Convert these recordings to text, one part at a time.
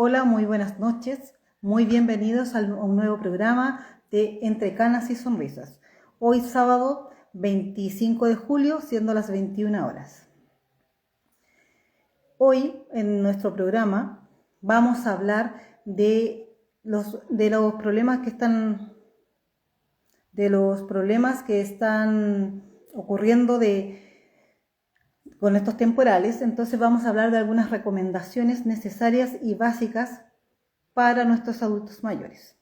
Hola, muy buenas noches. Muy bienvenidos a un nuevo programa de Entre Canas y Sonrisas. Hoy sábado 25 de julio, siendo las 21 horas. Hoy en nuestro programa vamos a hablar de los problemas que están ocurriendo con estos temporales. Entonces vamos a hablar de algunas recomendaciones necesarias y básicas para nuestros adultos mayores.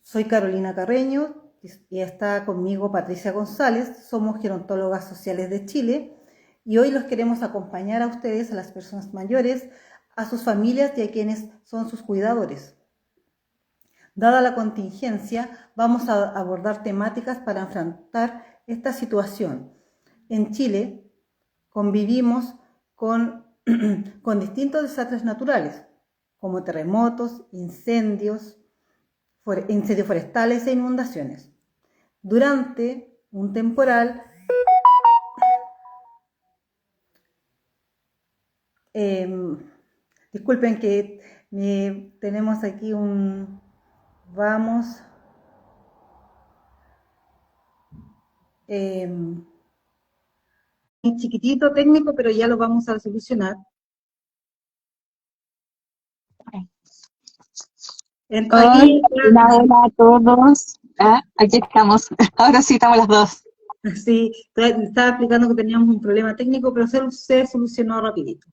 Soy Carolina Carreño y está conmigo Patricia González, somos gerontólogas sociales de Chile y hoy los queremos acompañar a ustedes, a las personas mayores, a sus familias y a quienes son sus cuidadores. Dada la contingencia, vamos a abordar temáticas para enfrentar esta situación. En Chile convivimos con distintos desastres naturales, como terremotos, incendios forestales e inundaciones. Durante un temporal, disculpen que tenemos aquí un chiquitito técnico, pero ya lo vamos a solucionar. Hola a todos. Aquí estamos. Ahora sí estamos las dos. Sí, estaba explicando que teníamos un problema técnico, pero se solucionó rapidito.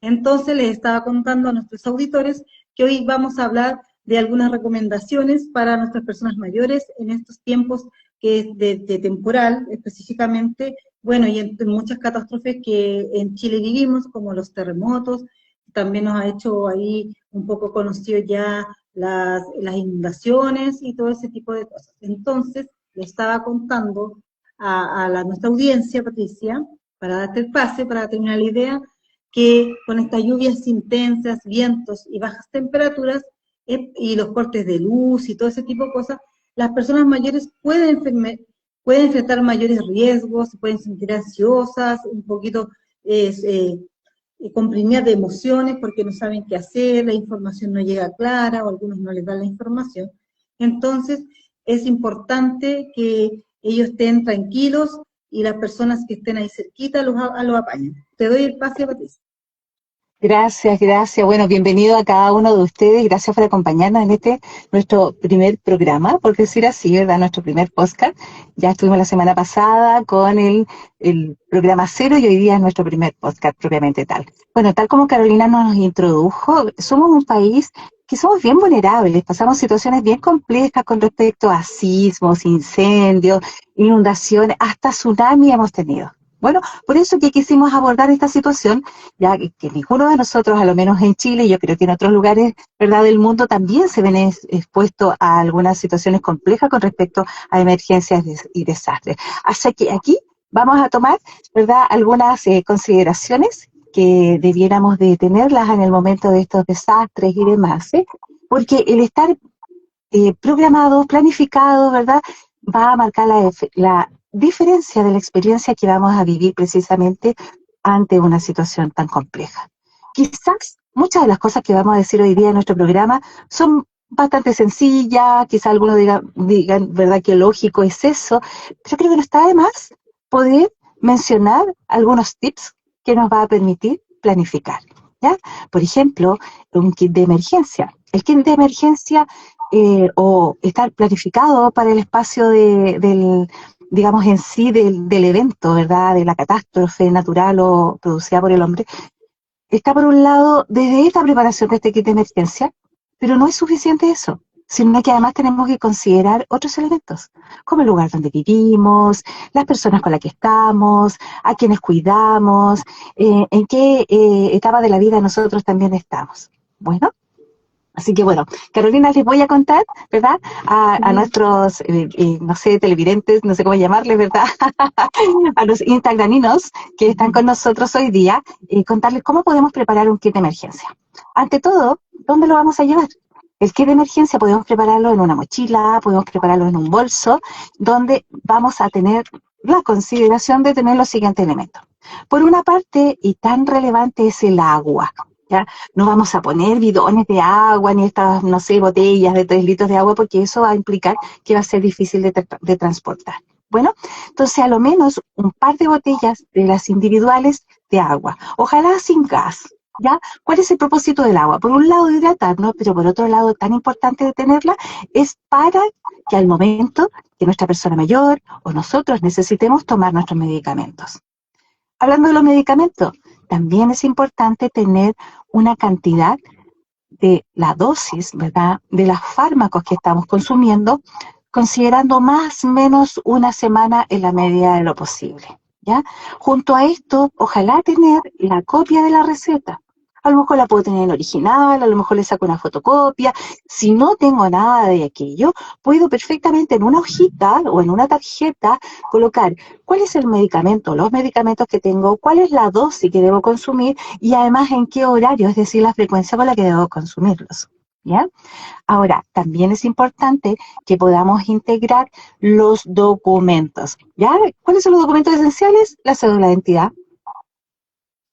Entonces les estaba contando a nuestros auditores que hoy vamos a hablar de algunas recomendaciones para nuestras personas mayores en estos tiempos de temporal específicamente, bueno, y en muchas catástrofes que en Chile vivimos, como los terremotos. También nos ha hecho ahí un poco conocido ya las inundaciones y todo ese tipo de cosas. Entonces, le estaba contando a nuestra audiencia, Patricia, para darte el pase, para terminar la idea, que con estas lluvias intensas, vientos y bajas temperaturas, y los cortes de luz y todo ese tipo de cosas, las personas mayores pueden enfrentar mayores riesgos, se pueden sentir ansiosas, un poquito comprimidas de emociones porque no saben qué hacer, la información no llega clara o algunos no les dan la información. Entonces, es importante que ellos estén tranquilos y las personas que estén ahí cerquita los apañen. Te doy el pase, Patricia. Gracias. Bueno, bienvenido a cada uno de ustedes. Gracias por acompañarnos en nuestro primer programa, por decir así, ¿verdad? Nuestro primer podcast. Ya estuvimos la semana pasada con el programa cero y hoy día es nuestro primer podcast propiamente tal. Bueno, tal como Carolina nos introdujo, somos un país que somos bien vulnerables, pasamos situaciones bien complejas con respecto a sismos, incendios, inundaciones, hasta tsunami hemos tenido. Bueno, por eso que quisimos abordar esta situación, ya que ninguno de nosotros, a lo menos en Chile, yo creo que en otros lugares, ¿verdad?, del mundo también se ven expuestos a algunas situaciones complejas con respecto a emergencias y desastres. Así que aquí vamos a tomar, ¿verdad?, algunas consideraciones que debiéramos de tenerlas en el momento de estos desastres y demás, porque el estar programado, planificado, ¿verdad?, va a marcar la diferencia de la experiencia que vamos a vivir precisamente ante una situación tan compleja. Quizás muchas de las cosas que vamos a decir hoy día en nuestro programa son bastante sencillas, quizás algunos digan, ¿verdad?, que lógico es eso, pero creo que no está de más poder mencionar algunos tips que nos va a permitir planificar, ¿ya? Por ejemplo, un kit de emergencia. El kit de emergencia o estar planificado para el espacio digamos en sí, del evento, ¿verdad?, de la catástrofe natural o producida por el hombre, está por un lado desde esta preparación de este kit de emergencia, pero no es suficiente eso, sino que además tenemos que considerar otros elementos, como el lugar donde vivimos, las personas con las que estamos, a quienes cuidamos, en qué etapa de la vida nosotros también estamos. Bueno, así que bueno, Carolina, les voy a contar, ¿verdad?, a nuestros, no sé, televidentes, no sé cómo llamarles, ¿verdad?, a los instagraminos que están con nosotros hoy día, contarles cómo podemos preparar un kit de emergencia. Ante todo, ¿dónde lo vamos a llevar? El kit de emergencia podemos prepararlo en una mochila, podemos prepararlo en un bolso, donde vamos a tener la consideración de tener los siguientes elementos. Por una parte, y tan relevante, es el agua. ¿ya? No vamos a poner bidones de agua ni estas, no sé, botellas de 3 litros de agua porque eso va a implicar que va a ser difícil de transportar. Bueno, entonces a lo menos un par de botellas de las individuales de agua, ojalá sin gas, ¿ya? ¿Cuál es el propósito del agua? Por un lado hidratarnos, pero por otro lado tan importante de tenerla es para que al momento que nuestra persona mayor o nosotros necesitemos tomar nuestros medicamentos. Hablando de los medicamentos, también es importante tener una cantidad de la dosis, ¿verdad?, de los fármacos que estamos consumiendo, considerando más o menos una semana en la medida de lo posible, ¿ya? Junto a esto, ojalá tener la copia de la receta. A lo mejor la puedo tener en original, a lo mejor le saco una fotocopia. Si no tengo nada de aquello, puedo perfectamente en una hojita o en una tarjeta colocar cuál es el medicamento, los medicamentos que tengo, cuál es la dosis que debo consumir y además en qué horario, es decir, la frecuencia con la que debo consumirlos, ¿ya? Ahora, también es importante que podamos integrar los documentos, ¿ya? ¿Cuáles son los documentos esenciales? La cédula de identidad,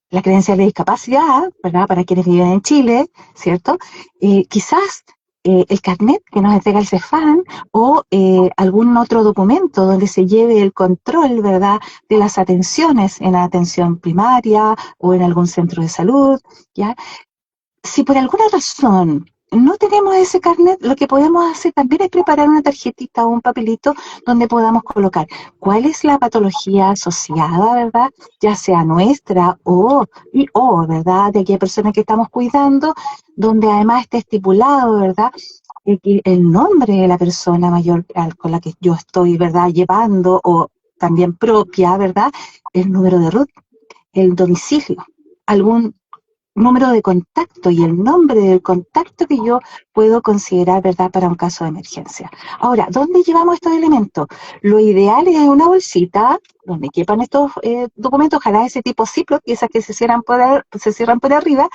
la credencial de discapacidad, ¿verdad? Para quienes viven en Chile, ¿cierto? Quizás el carnet que nos entrega el CEFAM o algún otro documento donde se lleve el control, ¿verdad?, de las atenciones en la atención primaria o en algún centro de salud, ¿ya? Si por alguna razón no tenemos ese carnet, lo que podemos hacer también es preparar una tarjetita o un papelito donde podamos colocar cuál es la patología asociada, ¿verdad? Ya sea nuestra ¿verdad?, de aquella persona que estamos cuidando, donde además esté estipulado, ¿verdad?, el nombre de la persona mayor con la que yo estoy, ¿verdad?, llevando o también propia, ¿verdad?, el número de RUT, el domicilio, algún número de contacto y el nombre del contacto que yo puedo considerar, ¿verdad?, para un caso de emergencia. Ahora, ¿dónde llevamos estos elementos? Lo ideal es en una bolsita donde quepan estos documentos, ojalá ese tipo Ziploc, y esas que se cierran por arriba,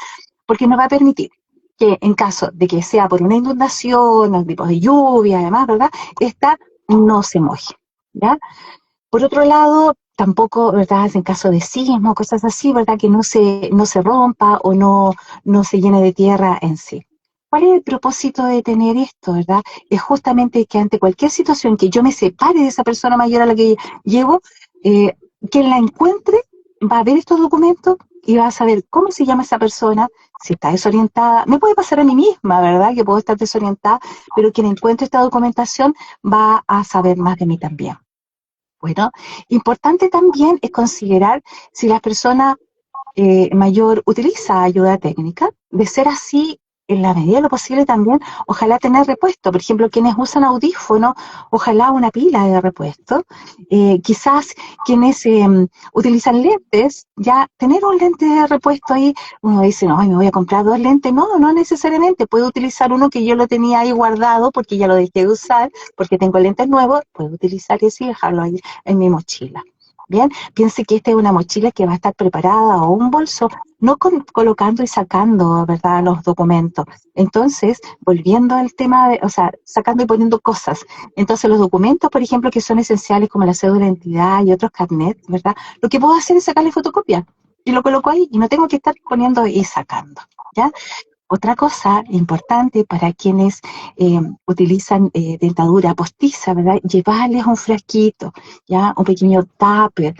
porque nos va a permitir que en caso de que sea por una inundación, o tipo de lluvia, además, ¿verdad?, esta no se moje, ¿ya? Por otro lado, tampoco, ¿verdad?, en caso de sismo, cosas así, ¿verdad?, que no se rompa o no se llene de tierra en sí. ¿Cuál es el propósito de tener esto, verdad? Es justamente que ante cualquier situación que yo me separe de esa persona mayor a la que llevo, quien la encuentre va a ver estos documentos y va a saber cómo se llama esa persona, si está desorientada. Me puede pasar a mí misma, ¿verdad?, que puedo estar desorientada, pero quien encuentre esta documentación va a saber más de mí también. Bueno, importante también es considerar si la persona mayor utiliza ayuda técnica. De ser así, en la medida de lo posible también, ojalá tener repuesto. Por ejemplo, quienes usan audífono, ojalá una pila de repuesto. Quizás quienes utilizan lentes, ya tener un lente de repuesto ahí, uno dice, no, me voy a comprar 2 lentes. No, no necesariamente. Puedo utilizar uno que yo lo tenía ahí guardado porque ya lo dejé de usar, porque tengo lentes nuevos. Puedo utilizar ese y dejarlo ahí en mi mochila. Bien, piense que esta es una mochila que va a estar preparada o un bolso, no colocando y sacando, ¿verdad?, los documentos. Entonces, volviendo al tema o sea, sacando y poniendo cosas. Entonces, los documentos, por ejemplo, que son esenciales como la cédula de identidad y otros carnets, ¿verdad?, lo que puedo hacer es sacarle fotocopia y lo coloco ahí y no tengo que estar poniendo y sacando, ¿ya? Otra cosa importante para quienes utilizan dentadura postiza, ¿verdad?, llevarles un frasquito, ¿ya?, un pequeño tupper,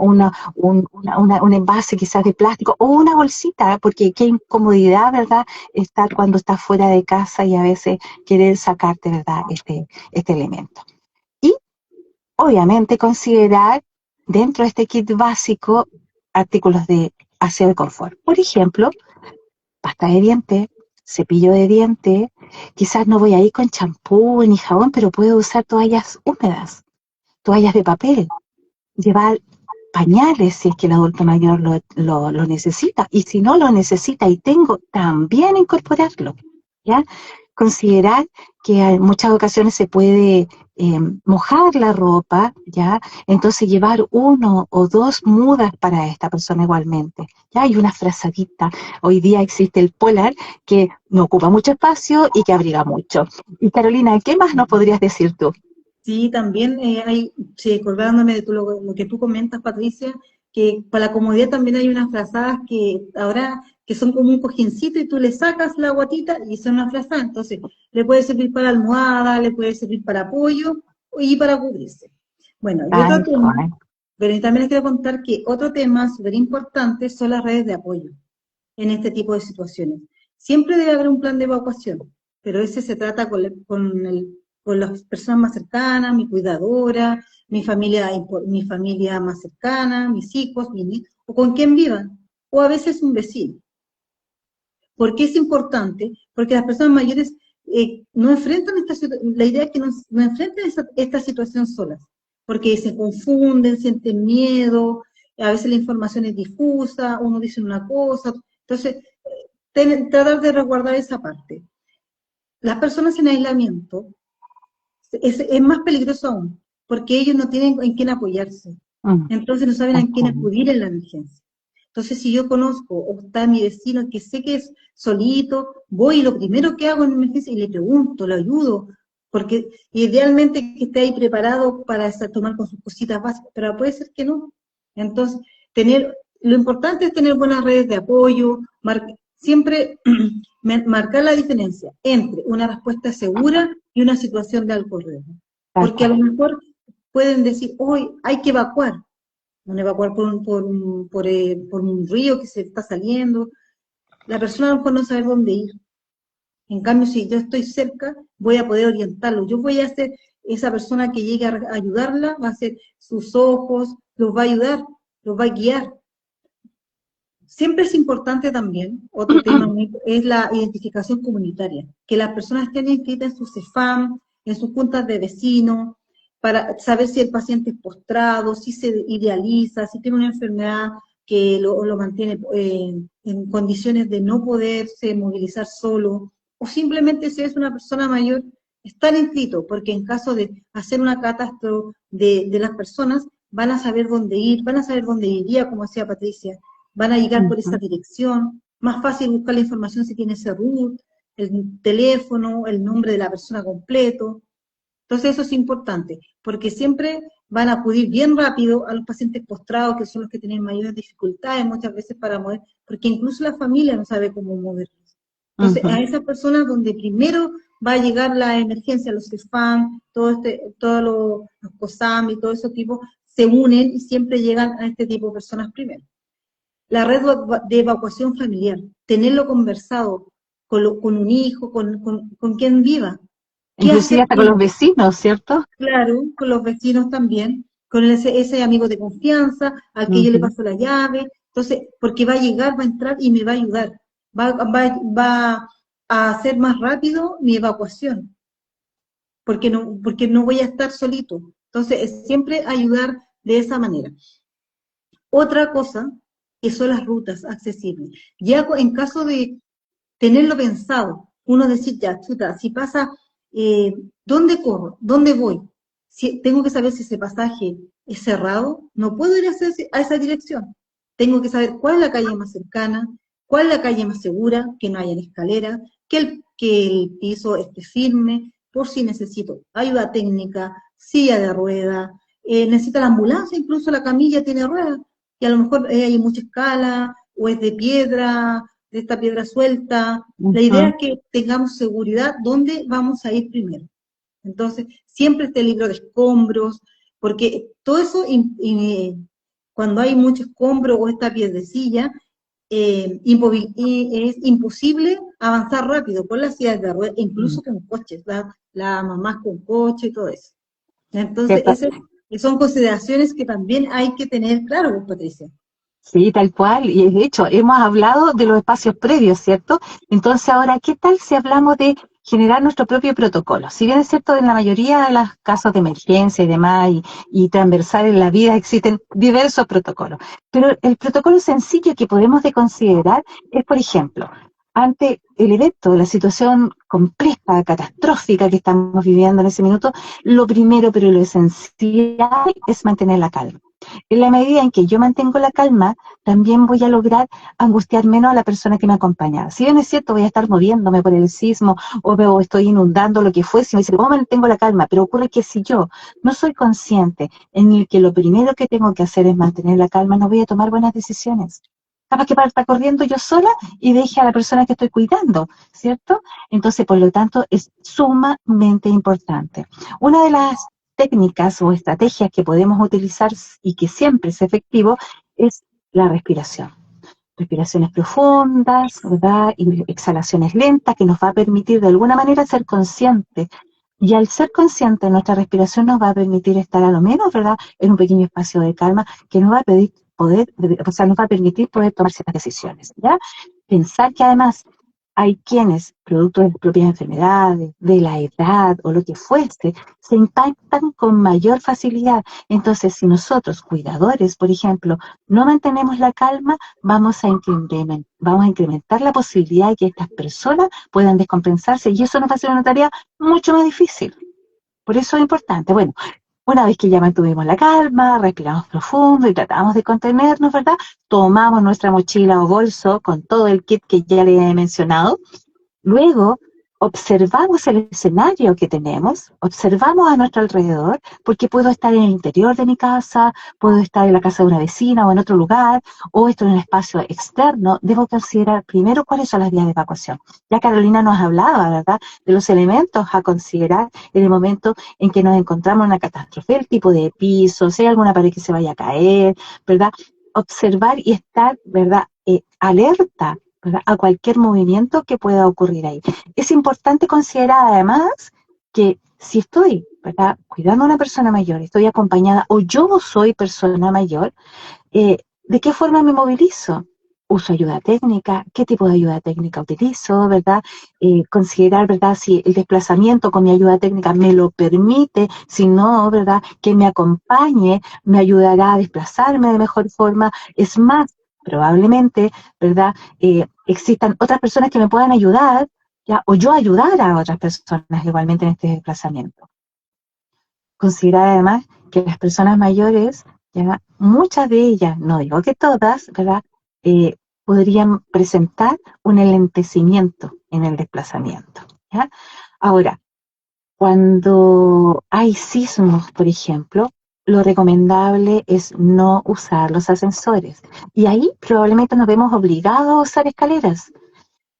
un envase quizás de plástico o una bolsita, porque qué incomodidad, ¿verdad?, estar cuando estás fuera de casa y a veces querer sacarte, ¿verdad?, este elemento. Y obviamente considerar dentro de este kit básico artículos de aseo y confort. Por ejemplo, pasta de diente, cepillo de diente, quizás no voy a ir con champú ni jabón, pero puedo usar toallas húmedas, toallas de papel, llevar pañales si es que el adulto mayor lo necesita, y si no lo necesita y tengo, también incorporarlo, ¿ya? Considerar que en muchas ocasiones se puede mojar la ropa, ¿ya? Entonces llevar 1 o 2 mudas para esta persona igualmente, ¿ya? Hay una frazadita. Hoy día existe el polar que no ocupa mucho espacio y que abriga mucho. Y Carolina, ¿qué más nos podrías decir tú? Sí, también acordándome de lo que tú comentas, Patricia, que para la comodidad también hay unas frazadas que ahora que son como un cojincito y tú le sacas la guatita y son una frazada, entonces le puede servir para almohada, le puede servir para apoyo y para cubrirse. Bueno, y otro Tal tema, cual. pero también les quiero contar que otro tema súper importante son las redes de apoyo en este tipo de situaciones. Siempre debe haber un plan de evacuación, pero ese se trata con las personas más cercanas, mi cuidadora, mi familia más cercana, mis hijos, o con quien vivan, o a veces un vecino. ¿Por qué es importante? Porque las personas mayores no enfrentan la idea es que no enfrenten esta situación solas, porque se confunden, sienten miedo, a veces la información es difusa, uno dice una cosa, entonces tratar de resguardar esa parte. Las personas en aislamiento es más peligroso aún, porque ellos no tienen en quién apoyarse, entonces no saben Tal a quién cual. acudir en la emergencia. Entonces, si yo conozco o está mi vecino que sé que es solito, voy y lo primero que hago en emergencia y le pregunto, lo ayudo, porque idealmente que esté ahí preparado para tomar con sus cositas básicas, pero puede ser que no. Entonces, lo importante es tener buenas redes de apoyo, siempre marcar la diferencia entre una respuesta segura y una situación de alto riesgo. Tal Porque a lo cual. mejor pueden decir, hoy hay que evacuar, van a evacuar por un río que se está saliendo, la persona a lo mejor no sabe dónde ir. En cambio, si yo estoy cerca, voy a poder orientarlo. Yo voy a ser esa persona que llegue a ayudarla, va a ser sus ojos, los va a ayudar, los va a guiar. Siempre es importante también, otro tema es la identificación comunitaria, que las personas estén inscritas en su CEFAM, en sus juntas de vecinos, para saber si el paciente es postrado, si se idealiza, si tiene una enfermedad que lo mantiene en condiciones de no poderse movilizar solo, o simplemente si es una persona mayor, estar inscrito, porque en caso de hacer una catástrofe de las personas, van a saber dónde ir, van a saber dónde iría, como decía Patricia, van a llegar por esa dirección, más fácil buscar la información si tiene ese root, el teléfono, el nombre de la persona completo. Entonces eso es importante, porque siempre van a acudir bien rápido a los pacientes postrados, que son los que tienen mayores dificultades muchas veces para mover, porque incluso la familia no sabe cómo moverlos. Entonces a esas personas donde primero va a llegar la emergencia, los CEFAM, todos los COSAM y todo ese tipo, se unen y siempre llegan a este tipo de personas primero. La red de evacuación familiar, tenerlo conversado con un hijo, con quien viva. ¿Qué Inclusive hacer hasta con los primero? vecinos, ¿cierto? Claro, con los vecinos también, con ese amigo de confianza, al que yo le paso la llave, entonces, porque va a llegar, va a entrar y me va a ayudar, va a hacer más rápido mi evacuación, porque no voy a estar solito. Entonces, es siempre ayudar de esa manera. Otra cosa que son las rutas accesibles. Ya en caso de tenerlo pensado, uno decir, ya, chuta, si pasa, ¿dónde corro? ¿Dónde voy? Si, tengo que saber si ese pasaje es cerrado, no puedo ir a esa dirección. Tengo que saber cuál es la calle más cercana, cuál es la calle más segura, que no haya escalera, que el piso esté firme, por si necesito ayuda técnica, silla de rueda, necesita la ambulancia, incluso la camilla tiene ruedas, y a lo mejor hay mucha escala, o es de esta piedra suelta. La idea es que tengamos seguridad dónde vamos a ir primero. Entonces, siempre este libro de escombros, porque todo eso, cuando hay mucho escombro o esta piedrecilla, es imposible avanzar rápido con las sillas de ruedas, incluso con coches, la mamás con coche y todo eso. Entonces, son consideraciones que también hay que tener claro, Patricia. Sí, tal cual. Y de hecho, hemos hablado de los espacios previos, ¿cierto? Entonces, ahora, ¿qué tal si hablamos de generar nuestro propio protocolo? Si bien es cierto, en la mayoría de los casos de emergencia y demás, y transversal en la vida, existen diversos protocolos. Pero el protocolo sencillo que podemos de considerar es, por ejemplo, ante el evento, la situación compleja, catastrófica que estamos viviendo en ese minuto, lo primero, pero lo esencial, es mantener la calma. En la medida en que yo mantengo la calma, también voy a lograr angustiar menos a la persona que me acompaña. Si bien es cierto, voy a estar moviéndome por el sismo o estoy inundando lo que fuese, y me dice, ¿cómo mantengo la calma? Pero ocurre que si yo no soy consciente en el que lo primero que tengo que hacer es mantener la calma, no voy a tomar buenas decisiones. Capaz que parta corriendo yo sola y deje a la persona que estoy cuidando, ¿cierto? Entonces, por lo tanto, es sumamente importante. Una de las técnicas o estrategias que podemos utilizar y que siempre es efectivo es la respiración. Respiraciones profundas, ¿verdad? Y exhalaciones lentas que nos va a permitir de alguna manera ser conscientes. Y al ser consciente, nuestra respiración nos va a permitir estar a lo menos, ¿verdad?, en un pequeño espacio de calma que nos va a pedir o sea, nos va a permitir poder tomar ciertas decisiones, ¿ya? Pensar que además hay quienes, producto de las propias enfermedades, de la edad o lo que fuese, se impactan con mayor facilidad. Entonces, si nosotros, cuidadores, por ejemplo, no mantenemos la calma, vamos a incrementar la posibilidad de que estas personas puedan descompensarse y eso nos va a hacer una tarea mucho más difícil. Por eso es importante. Bueno, una vez que ya mantuvimos la calma, respiramos profundo y tratamos de contenernos, ¿verdad? Tomamos nuestra mochila o bolso con todo el kit que ya le he mencionado. Luego, observamos el escenario que tenemos, observamos a nuestro alrededor, porque puedo estar en el interior de mi casa, puedo estar en la casa de una vecina o en otro lugar, o estoy en un espacio externo. Debo considerar primero cuáles son las vías de evacuación. Ya Carolina nos hablaba, ¿verdad?, de los elementos a considerar en el momento en que nos encontramos en una catástrofe, el tipo de piso, si hay alguna pared que se vaya a caer, ¿verdad? Observar y estar, ¿verdad?, alerta, ¿verdad?, a cualquier movimiento que pueda ocurrir ahí. Es importante considerar además que si estoy, ¿verdad?, cuidando a una persona mayor, estoy acompañada o yo soy persona mayor, ¿de qué forma me movilizo? ¿Uso ayuda técnica? ¿Qué tipo de ayuda técnica utilizo? ¿Verdad? Considerar, ¿verdad?, si el desplazamiento con mi ayuda técnica me lo permite, si no, ¿verdad?, que me acompañe, me ayudará a desplazarme de mejor forma. Es más, probablemente, ¿verdad?, existan otras personas que me puedan ayudar, ¿ya?, o yo ayudar a otras personas igualmente en este desplazamiento. Considerar además que las personas mayores, ¿ya?, muchas de ellas, no digo que todas, ¿verdad?, podrían presentar un enlentecimiento en el desplazamiento, ¿ya? Ahora, cuando hay sismos, por ejemplo, lo recomendable es no usar los ascensores. Y ahí probablemente nos vemos obligados a usar escaleras.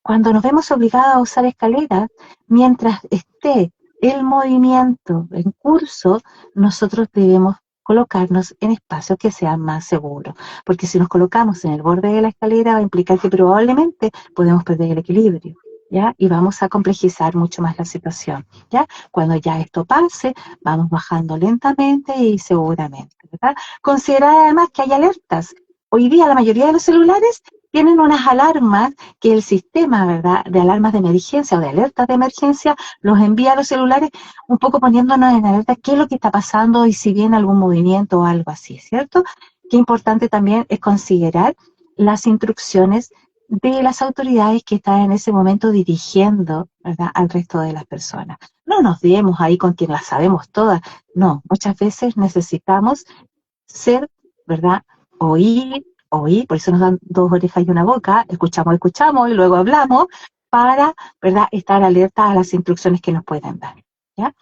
Cuando nos vemos obligados a usar escaleras, mientras esté el movimiento en curso, nosotros debemos colocarnos en espacios que sean más seguros. Porque si nos colocamos en el borde de la escalera, va a implicar que probablemente podemos perder el equilibrio, ¿ya? Y vamos a complejizar mucho más la situación, ¿ya? Cuando ya esto pase, vamos bajando lentamente y seguramente, ¿verdad? Considerar además que hay alertas. Hoy día la mayoría de los celulares tienen unas alarmas que el sistema, ¿verdad?, de alarmas de emergencia o de alertas de emergencia los envía a los celulares, un poco poniéndonos en alerta qué es lo que está pasando y si viene algún movimiento o algo así, ¿cierto? Qué importante también es considerar las instrucciones de las autoridades que están en ese momento dirigiendo, ¿verdad?, al resto de las personas. No nos demos ahí con quien las sabemos todas, no, muchas veces necesitamos ser, ¿verdad?, oír, por eso nos dan dos orejas y una boca, escuchamos y luego hablamos para, ¿verdad?, estar alerta a las instrucciones que nos pueden dar, ¿ya?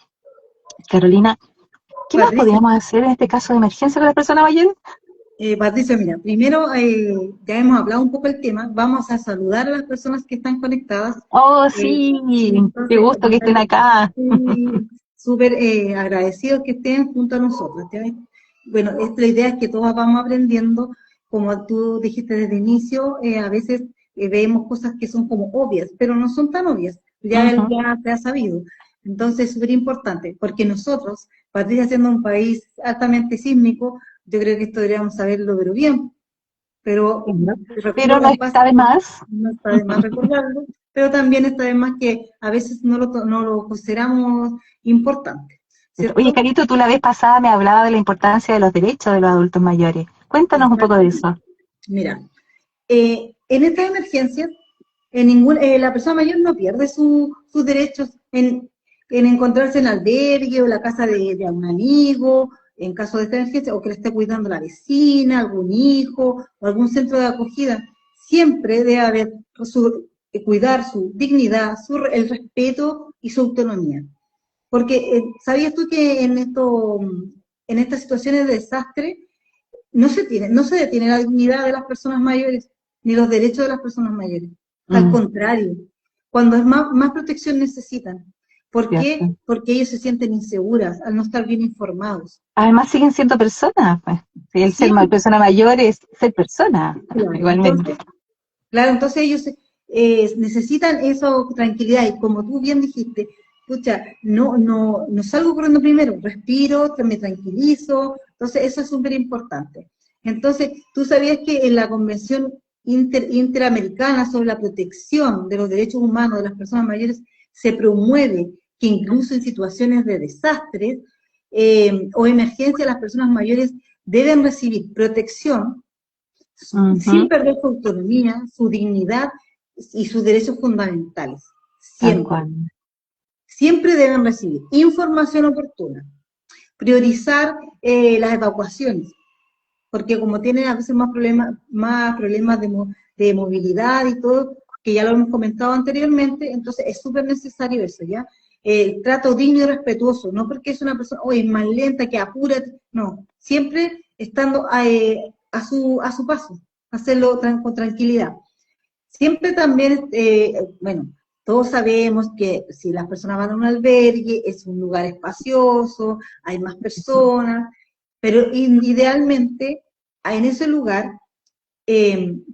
Carolina, ¿qué más Patricia, podríamos hacer en este caso de emergencia con las personas mayores? Patricia, mira, primero ya hemos hablado un poco del tema, vamos a saludar a las personas que están conectadas. Oh, Sí, sí, qué entonces, gusto que estén acá. sí, súper agradecidos que estén junto a nosotros, ¿ya? Bueno, la idea es que todos vamos aprendiendo, como tú dijiste desde el inicio, a veces vemos cosas que son como obvias, pero no son tan obvias, Ujú. ya se ha sabido. Entonces es súper importante, porque nosotros, Patricia, siendo un país altamente sísmico, yo creo que esto deberíamos saberlo, pero bien, pero Pero recuerdo no con está paz, de más. no está de más recordarlo, pero también está de más que a veces no lo consideramos importante, Oye, ¿cierto? Carito, tú la vez pasada me hablaba de la importancia de los derechos de los adultos mayores. Cuéntanos un poco de Exactamente. eso. Mira, en estas emergencias, la persona mayor no pierde sus derechos en encontrarse en albergue o la casa de un amigo, en caso de esta emergencia, o que le esté cuidando la vecina, algún hijo, o algún centro de acogida. Siempre debe haber cuidar su dignidad, el respeto y su autonomía. Porque, ¿sabías tú que en estas situaciones de desastre no se detiene la dignidad de las personas mayores, ni los derechos de las personas mayores? Al contrario, cuando es más protección necesitan. ¿Por qué? Porque ellos se sienten inseguras al no estar bien informados. Además siguen siendo personas, pues. Si el Sí, ser persona mayor es ser persona, claro. igualmente. Entonces ellos necesitan eso, tranquilidad, y como tú bien dijiste, pucha, no salgo corriendo primero, respiro, me tranquilizo, entonces eso es súper importante. Entonces, tú sabías que en la Convención Interamericana sobre la protección de los derechos humanos de las personas mayores se promueve que incluso en situaciones de desastres o emergencia, las personas mayores deben recibir protección sin perder su autonomía, su dignidad y sus derechos fundamentales. Siempre. Siempre deben recibir información oportuna, priorizar las evacuaciones, porque como tienen a veces más problemas de movilidad y todo, que ya lo hemos comentado anteriormente, entonces es súper necesario eso, ¿ya? El trato digno y respetuoso, no porque es una persona, es más lenta, que apura, no, siempre estando a su paso, hacerlo con tranquilidad. Siempre también, bueno, todos sabemos que si las personas van a un albergue, es un lugar espacioso, hay más personas, pero idealmente en ese lugar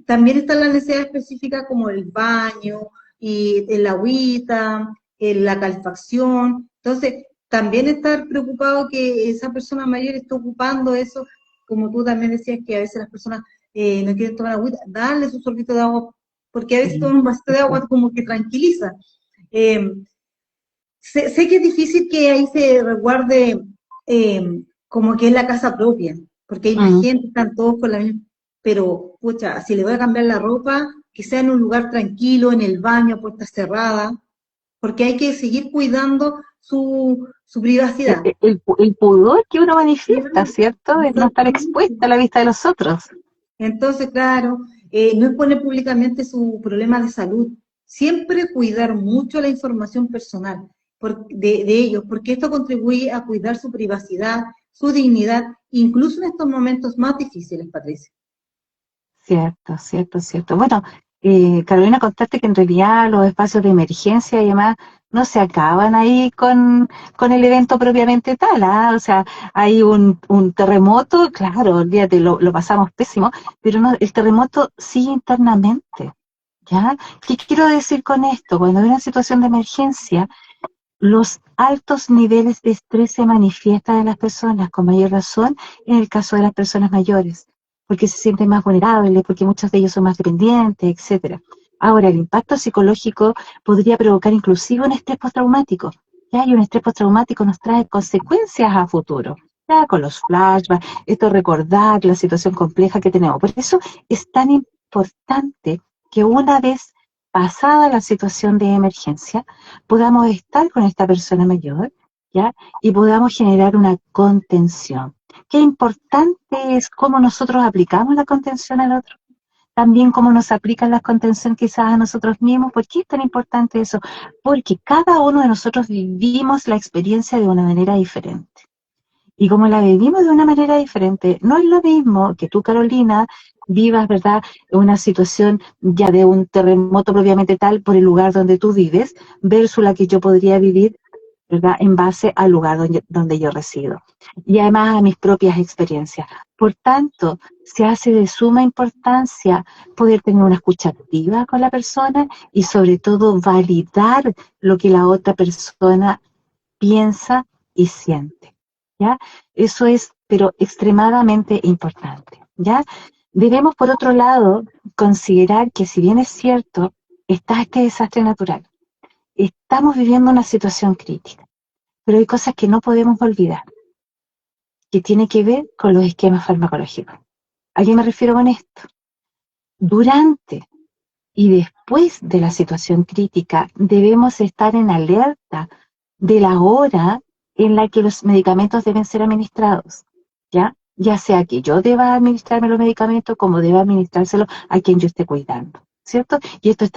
también está la necesidad específica como el baño, y el agüita, la calefacción. Entonces, también estar preocupado que esa persona mayor esté ocupando eso, como tú también decías que a veces las personas no quieren tomar agüita, darle su sorbito de agua, porque a veces tomar un vasito de agua como que tranquiliza. Sé que es difícil que ahí se resguarde como que es la casa propia, porque hay más gente, están todos con la misma, pero, pucha, si le voy a cambiar la ropa, que sea en un lugar tranquilo, en el baño, a puerta cerrada, porque hay que seguir cuidando su privacidad. El pudor que uno manifiesta, ¿cierto? Es no estar expuesta a la vista de los otros. Entonces, claro, no exponer públicamente su problema de salud, siempre cuidar mucho la información personal de ellos, porque esto contribuye a cuidar su privacidad, su dignidad, incluso en estos momentos más difíciles, Patricia. Cierto. Bueno, Carolina, contaste que en realidad los espacios de emergencia y demás no se acaban ahí con el evento propiamente tal, ¿ah? O sea, hay un terremoto, claro, olvídate, lo pasamos pésimo, pero no, el terremoto sigue internamente, ¿ya? ¿Qué quiero decir con esto? Cuando hay una situación de emergencia, los altos niveles de estrés se manifiestan en las personas, con mayor razón en el caso de las personas mayores, porque se sienten más vulnerables, porque muchos de ellos son más dependientes, etcétera. Ahora, el impacto psicológico podría provocar inclusive un estrés postraumático. Ya, y un estrés postraumático nos trae consecuencias a futuro, ya con los flashbacks, esto recordar la situación compleja que tenemos. Por eso es tan importante que una vez pasada la situación de emergencia, podamos estar con esta persona mayor, ¿ya? Y podamos generar una contención. Qué importante es cómo nosotros aplicamos la contención al otro. También cómo nos aplican la contención quizás a nosotros mismos. ¿Por qué es tan importante eso? Porque cada uno de nosotros vivimos la experiencia de una manera diferente. Y como la vivimos de una manera diferente, no es lo mismo que tú, Carolina, vivas, ¿verdad?, una situación ya de un terremoto propiamente tal por el lugar donde tú vives, versus la que yo podría vivir, ¿verdad?, en base al lugar donde yo resido. Y además a mis propias experiencias. Por tanto, se hace de suma importancia poder tener una escucha activa con la persona y sobre todo validar lo que la otra persona piensa y siente. ¿Ya? Eso es, pero extremadamente importante, ¿ya? Debemos, por otro lado, considerar que si bien es cierto, está este desastre natural, estamos viviendo una situación crítica, pero hay cosas que no podemos olvidar, que tiene que ver con los esquemas farmacológicos. ¿A qué me refiero con esto? Durante y después de la situación crítica, debemos estar en alerta de la hora en la que los medicamentos deben ser administrados. ¿ya? Ya sea que yo deba administrarme los medicamentos como deba administrárselo a quien yo esté cuidando, ¿cierto? Y esto es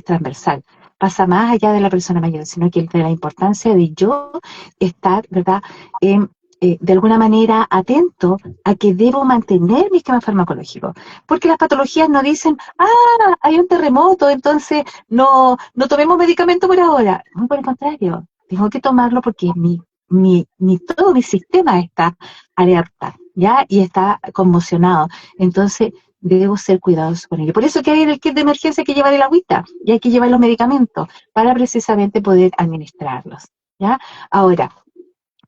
transversal, pasa más allá de la persona mayor, sino que de la importancia de yo estar, ¿verdad? De alguna manera atento a que debo mantener mi esquema farmacológico, porque las patologías no dicen, hay un terremoto, entonces no tomemos medicamento por ahora. No, por el contrario, tengo que tomarlo porque todo mi sistema está alerta, ¿ya? Y está conmocionado. Entonces, debo ser cuidadoso con ello. Por eso que hay en el kit de emergencia hay que llevar el agüita y hay que llevar los medicamentos para precisamente poder administrarlos, ¿ya? Ahora,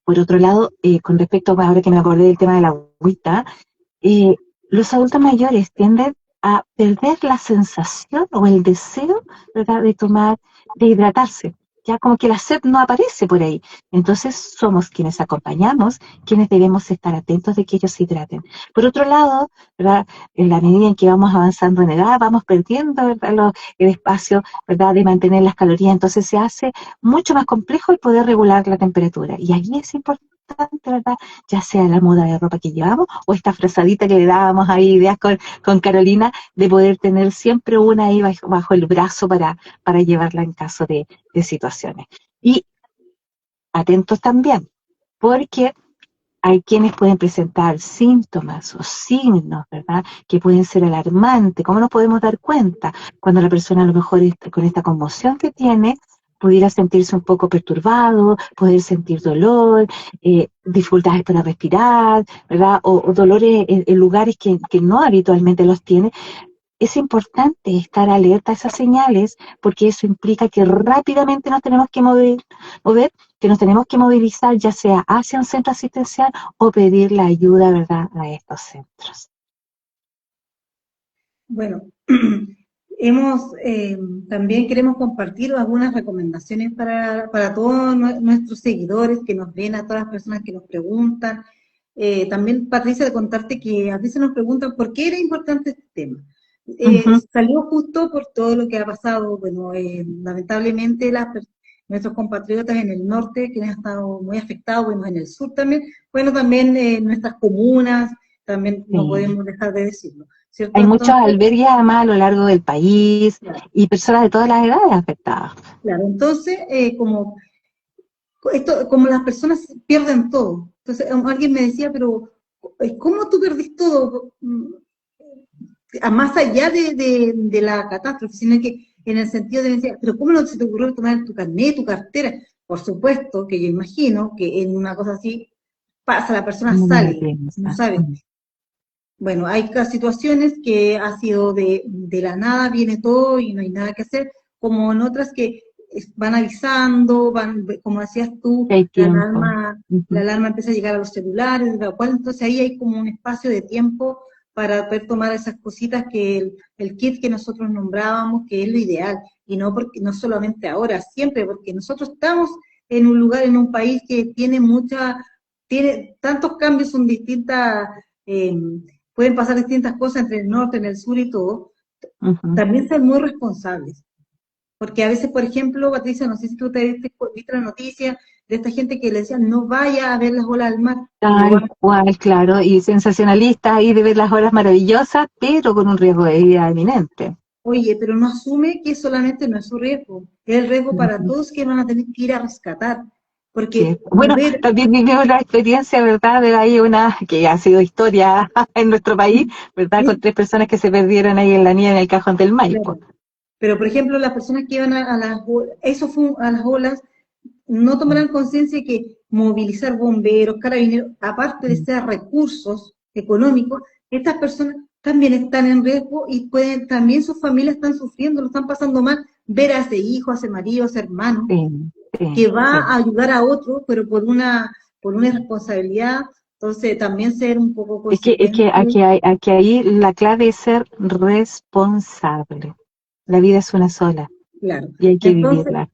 por otro lado, con respecto, ahora que me acordé del tema de la agüita, eh, los adultos mayores tienden a perder la sensación o el deseo, ¿verdad?, de tomar, de hidratarse. Ya como que la sed no aparece por ahí. Entonces somos quienes acompañamos, quienes debemos estar atentos de que ellos se hidraten. Por otro lado, ¿verdad?, en la medida en que vamos avanzando en edad, vamos perdiendo, ¿verdad?, el espacio, ¿verdad?, de mantener las calorías. Entonces se hace mucho más complejo el poder regular la temperatura. Y ahí es importante, ¿verdad?, ya sea la moda de ropa que llevamos o esta frazadita que le dábamos ahí ideas con Carolina, de poder tener siempre una ahí bajo el brazo para llevarla en caso de situaciones. Y atentos también, porque hay quienes pueden presentar síntomas o signos, ¿verdad?, que pueden ser alarmantes. ¿Cómo nos podemos dar cuenta? Cuando la persona a lo mejor con esta conmoción que tiene, pudiera sentirse un poco perturbado, poder sentir dolor, dificultades para respirar, ¿verdad? O dolores en lugares que no habitualmente los tiene. Es importante estar alerta a esas señales porque eso implica que rápidamente nos tenemos que mover, que nos tenemos que movilizar ya sea hacia un centro asistencial o pedir la ayuda, ¿verdad?, a estos centros. Bueno, también queremos compartir algunas recomendaciones para todos nuestros seguidores que nos ven, a todas las personas que nos preguntan. También, Patricia, de contarte que a veces nos preguntan por qué era importante este tema. Salió justo por todo lo que ha pasado. Bueno, lamentablemente nuestros compatriotas en el norte, quienes han estado muy afectados, bueno, en el sur también, bueno, también nuestras comunas, también no podemos dejar de decirlo, ¿cierto? Hay muchos Entonces, albergues además a lo largo del país y personas de todas las edades afectadas. claro, entonces, como las personas pierden todo. Entonces, alguien me decía, pero ¿cómo tú perdís todo? Más allá de la catástrofe, sino que en el sentido de decir, pero ¿cómo no se te ocurrió tomar tu carnet, tu cartera? Por supuesto que yo imagino que en una cosa así pasa, la persona Uno lo sale, no piensa. sabe. Bueno, hay situaciones que ha sido de la nada, viene todo y no hay nada que hacer, como en otras que van avisando, como decías tú, Hay tiempo. la alarma empieza a llegar a los celulares, lo cual entonces ahí hay como un espacio de tiempo para poder tomar esas cositas que el kit que nosotros nombrábamos, que es lo ideal, y no porque no solamente ahora, siempre, porque nosotros estamos en un lugar, en un país que tiene tantos cambios, son distintas, pueden pasar distintas cosas entre el norte, en el sur y todo, también ser muy responsables. Porque a veces, por ejemplo, Patricia, no sé si tú viste la noticia de esta gente que le decían no vaya a ver las olas al mar. Tal cual, claro, y sensacionalista ahí de ver las horas maravillosas, pero con un riesgo de vida inminente. Oye, pero no asume que solamente no es su riesgo, es el riesgo para todos que van a tener que ir a rescatar. Sí. Porque Bueno, volver, también vivimos la experiencia, ¿verdad? De ahí una que ha sido historia en nuestro país, ¿verdad? Con 3 personas que se perdieron ahí en la nieve en el cajón del Maipo. pero por ejemplo, las personas que iban a las olas, no tomarán conciencia que movilizar bomberos, carabineros, aparte de ser recursos económicos, estas personas también están en riesgo y también sus familias están sufriendo, lo están pasando mal, ver a ese hijo, a ese marido, a ese hermano, Sí, que sí, va sí. a ayudar a otro, pero por una irresponsabilidad, entonces también ser un poco Es que consecuente. aquí ahí la clave es ser responsable. La vida es una sola Claro. y hay que Entonces, vivirla.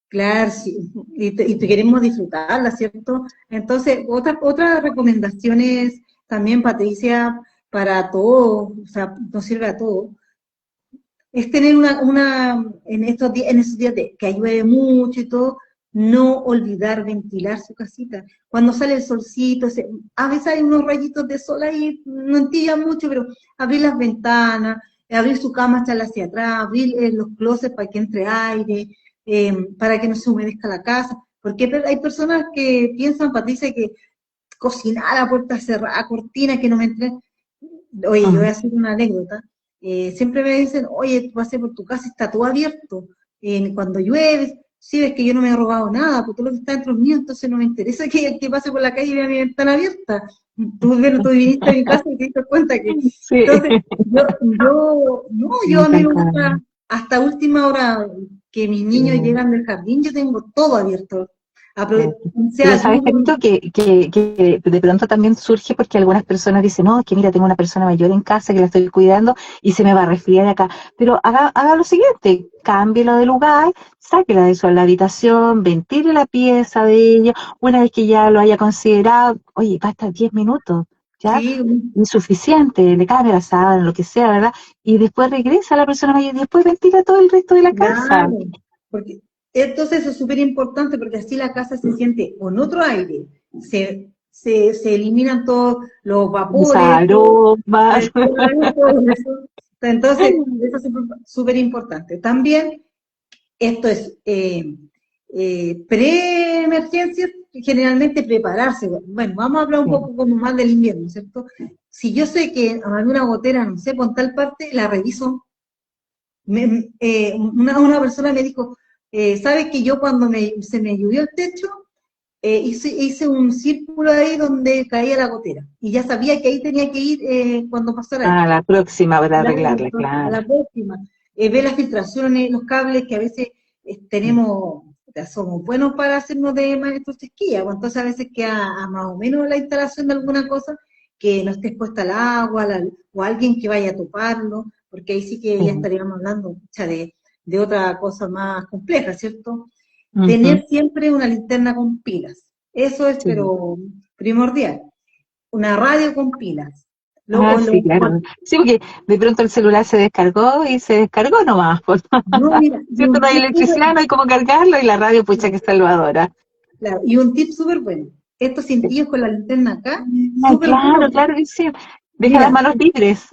claro, sí, y queremos disfrutarla, ¿cierto? Entonces, otra recomendación es también, Patricia, para todos, o sea, nos sirve a todos, es tener en esos días que llueve mucho y todo, no olvidar ventilar su casita. Cuando sale el solcito, a veces hay unos rayitos de sol ahí, no entilla mucho, pero abrir las ventanas, abrir su cama, echarla hacia atrás, abrir los closets para que entre aire, para que no se humedezca la casa, porque hay personas que piensan, Patricia, que cocinar a puerta cerrada, cortina, que no me entre. Oye, yo voy a hacer una anécdota. Siempre me dicen, oye, tú pasé por tu casa y está todo abierto. Cuando llueve, sí, ves que yo no me he robado nada, porque todo lo que está dentro mío, entonces no me interesa que pase por la calle y vea mi ventana abierta. Tú viniste a mi casa y te diste cuenta que... Sí, Entonces, no, me yo a mí me encanta. gusta, hasta última hora que mis niños llegan del jardín, yo tengo todo abierto. Pero Sea sabes, lluvia, Carito, que de pronto también surge porque algunas personas dicen, no, que mira, tengo una persona mayor en casa que la estoy cuidando y se me va a resfriar acá. Pero haga lo siguiente, cámbielo de lugar, sáquela de la habitación, ventile la pieza de ella, una vez que ya lo haya considerado, oye, basta 10 minutos, ¿ya? sí, Insuficiente, le cambia la sábana, lo que sea, ¿verdad? Y después regresa la persona mayor y después ventila todo el resto de la casa. claro, porque entonces eso es súper importante porque así la casa se siente con otro aire, se eliminan todos los Los vapores, aromas. todo eso. Entonces, eso es súper importante. También esto es pre-emergencia, generalmente prepararse. Bueno, vamos a hablar un Sí. poco como más del invierno, ¿cierto? Si yo sé que hay una gotera, no sé, por tal parte, la reviso. Una persona me dijo, ¿sabes que yo cuando se me llovió el techo, hice un círculo ahí donde caía la gotera? Y ya sabía que ahí tenía que ir cuando pasara A esto. la próxima para Claro, arreglarla, entonces, a claro. la próxima. Ve las filtraciones, los cables que a veces tenemos, ya somos buenos para hacernos de maestros esquilla, pues entonces a veces queda a más o menos la instalación de alguna cosa que no esté expuesta al agua, o alguien que vaya a toparlo, porque ahí sí que ya Sí. estaríamos hablando pucha, de otra cosa más compleja, ¿cierto? Ujú, Tener siempre una linterna con pilas, eso es sí. pero primordial. Una radio con pilas. Ah, sí, claro. Sí, porque de pronto el celular se descargó y se descargó nomás, pues. no, mira, y ¿Cierto? un No hay tip súper electricidad, no hay cómo cargarlo y la radio, pucha, que salvadora. claro, y un tip súper bueno. Estos cintillos con la linterna acá, Ah, súper claro, bueno. claro que sí. Deja las Mira, manos libres.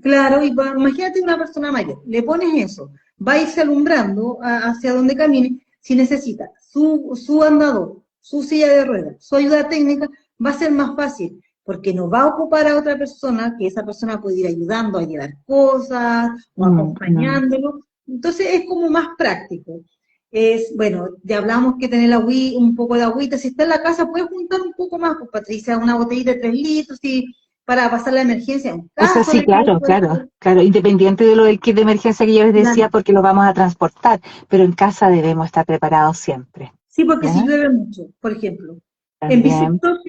claro, imagínate una persona mayor, le pones eso, va a irse alumbrando hacia donde camine, si necesita su andador, su silla de ruedas, su ayuda técnica, va a ser más fácil, porque no va a ocupar a otra persona, que esa persona puede ir ayudando a llevar cosas o Mm. acompañándolo. Entonces es como más práctico. Bueno, ya hablamos que tener un poco de agüita, si está en la casa puedes juntar un poco más, pues Patricia, una botellita de 3 litros, y para pasar la emergencia, en O sea, caso sí, de que claro, claro, claro. Independiente de lo del kit de emergencia que yo les decía, porque lo vamos a transportar, pero en casa debemos estar preparados siempre. sí, porque si ¿Ya? llueve mucho, por ejemplo. En mi También. sector,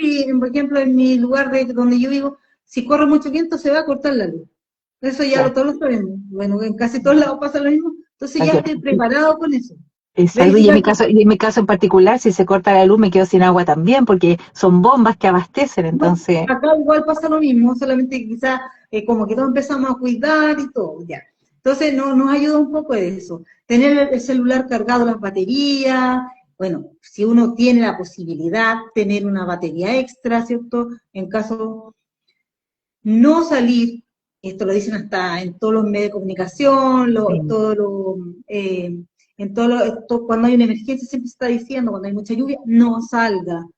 por ejemplo, en mi lugar donde yo vivo, si corre mucho viento se va a cortar la luz. Eso ya Ya. todos lo sabemos. Bueno, en casi todos lados pasa lo mismo. Entonces ya estoy Ok. preparado con eso. Exacto, Verificar que y en mi caso en particular, si se corta la luz, me quedo sin agua también, porque son bombas que abastecen, no, entonces, acá igual pasa lo mismo, solamente quizás como que todos empezamos a cuidar y todo, ya. Entonces nos ayuda un poco eso. Tener el celular cargado, las baterías, bueno, si uno tiene la posibilidad, tener una batería extra, ¿cierto? En caso no salir, esto lo dicen hasta en todos los medios de comunicación, sí. en cuando hay una emergencia siempre se está diciendo, cuando hay mucha lluvia, no salga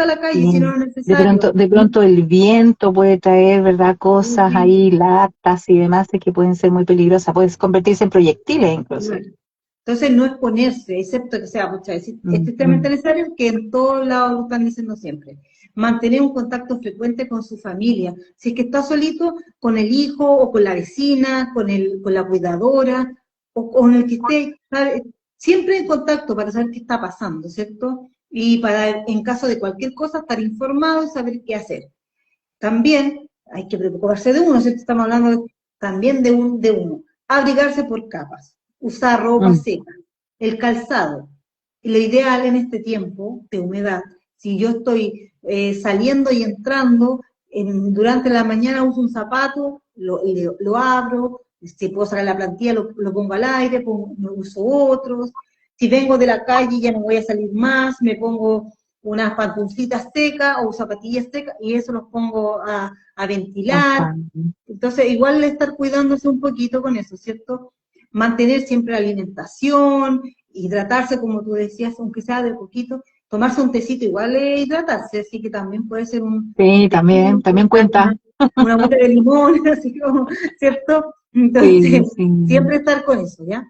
a la calle si no Sí. es necesario. De pronto el viento puede traer, ¿verdad? Cosas ahí, latas y demás que pueden ser muy peligrosas, pueden convertirse en proyectiles incluso. Claro. Entonces no exponerse, excepto que sea muchas veces estrictamente Ujú. necesario, que en todos lados lo están diciendo siempre. Mantener un contacto frecuente con su familia. Si es que está solito, con el hijo o con la vecina, con la cuidadora o con el que esté, ¿sabe? Siempre en contacto para saber qué está pasando, ¿cierto? Y para, en caso de cualquier cosa, estar informado y saber qué hacer. También hay que preocuparse de uno, ¿cierto? Estamos hablando también de uno. Abrigarse por capas, usar ropa Mm. seca, el calzado. Y lo ideal en este tiempo de humedad, si yo estoy saliendo y entrando, durante la mañana uso un zapato, lo abro, si puedo sacar la plantilla, lo pongo al aire, uso otros. si vengo de la calle ya no voy a salir más, me pongo unas pantuflitas secas o zapatillas secas y eso los pongo a ventilar. Entonces, igual estar cuidándose un poquito con eso, ¿cierto? Mantener siempre la alimentación, hidratarse, como tú decías, aunque sea de poquito, tomarse un tecito igual es hidratarse, así que también puede ser un Sí, tecito, también cuenta. una agüita de limón, así como, ¿cierto? Sí, Entonces, sí. siempre estar con eso, ¿ya?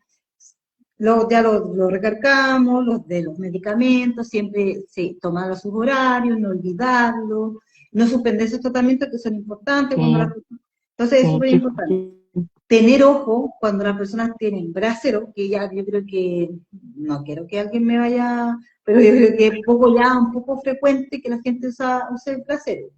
Ya lo recargamos, los de los medicamentos, siempre sí, tomar a sus horarios, no olvidarlo, no suspender esos tratamientos que son importantes cuando Sí, las entonces es sí, súper importante. Tener ojo cuando las personas tienen brasero, que ya yo creo que, no quiero que alguien me vaya, pero yo creo que es un poco frecuente que la gente use el brasero.